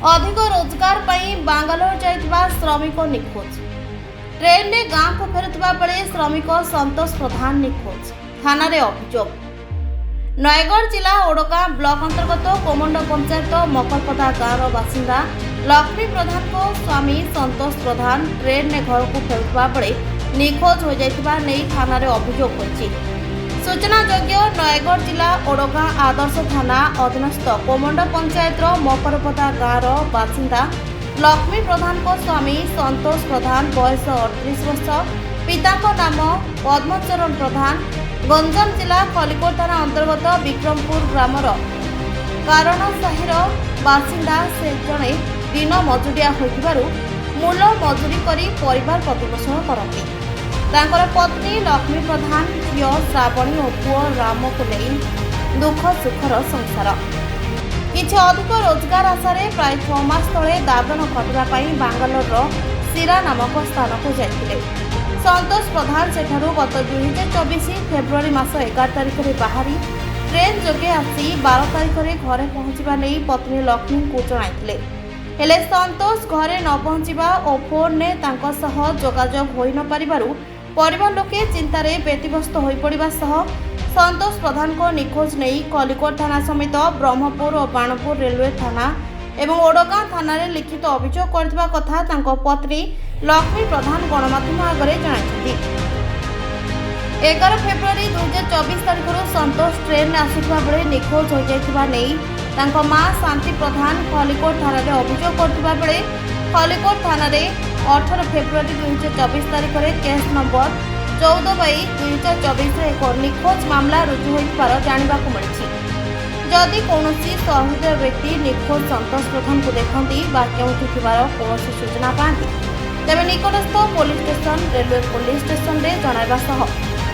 अधिक रोजगार पर बांगालोर जाइथिबा श्रमिक निखोज। ट्रेन में गाँव को फेरुवा बेले श्रमिक संतोष प्रधान निखोज। थाना रे अभियोग। नयगढ़ जिला ओडगाँ ब्लॉक अंतर्गत कोमंड पंचायत मकरपदा गाँव बासिंदा लक्ष्मी प्रधान को स्वामी संतोष प्रधान ट्रेन में घर को फेरुवा बेले निखोज हो जाइथिबा नेई थाना रे अभियोग होइछि। सूचनायोग्य नयगढ़ जिला ओडगाँ आदर्श थाना अधीनस्थ कोमंड पंचायत मकरपदा गाँव बासिंदा लक्ष्मी प्रधान को स्वामी संतोष प्रधान बयस 38 वर्ष। पिता नाम पद्मचरण प्रधान। गंजाम जिला खलिकोट थाना अंतर्गत विक्रमपुर ग्रामर कारण साहिर बासिंदा से जड़े दिन मजुरिया होइथिबारु मूल मजुरी करी परिवार प्रतिपोषण करती। तांकर पत्नी लक्ष्मी प्रधान झियो श्रावणी और पुओ राम को नहीं दुख सुखर संसार। किछि अधिक रोजगार आशारे प्राय 6 मास तले दादन खटिबाई बांगालोर सिरा नामक स्थान को जाइथिले। संतोष प्रधान सेठारु गत 2024 फेब्रुआरी मास 11 तारिख में बाहरी ट्रेन जोगे आसी 12 तारिख में घरे पहुंचवा नहीं पत्नी लक्ष्मी को जणाइथिले। हेले संतोष घरे न पहुंचवा और फोन ने तांको सह जोगाजोग होई न परिबारु परिवार लोके चिंतार व्यतिव्यस्त हो पड़ा सह संतोष प्रधान को निखोज नहीं खलिकोट थाना समेत ब्रह्मपुर और बाणपुर रेलवे थाना एवं ओडगाँ थाना रे लिखित अभियोग करथिबा कथा तांको पत्नी लक्ष्मी प्रधान गणमाध्यम आगे जणाइछथि। 11 फेब्रुआरी 2024 तारिख संतोष ट्रेन में आसुवा बेले निखोज हो जाइथिबा नेई तांको मां शांति प्रधान खलिकोट थाना रे अभियोग करथिबा बेले खलिकोट थाना रे 18 फेब्रुआरी 2024 तारिख में केस नंबर 14/2024 एक निखोज मामला रुजु होइथिबार जानिबाकु मिलिछि। जदि कौनसी सहृदय व्यक्ति निखोज संतोष प्रधान को देखती बा केउठी थिबार कौनसी सूचना पाती तेबे निकटस्थ police station railway police station रे जणाइबा सह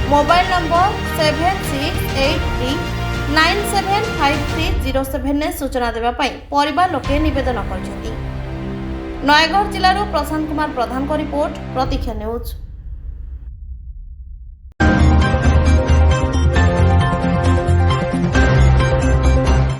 मोबाइल नंबर 7683975307 ने सूचना देबा पई परिवार लोके निवेदन करछथि। नयगढ़ जिलार प्रशांत कुमार प्रधान को रिपोर्ट प्रतीक्षा न्यूज।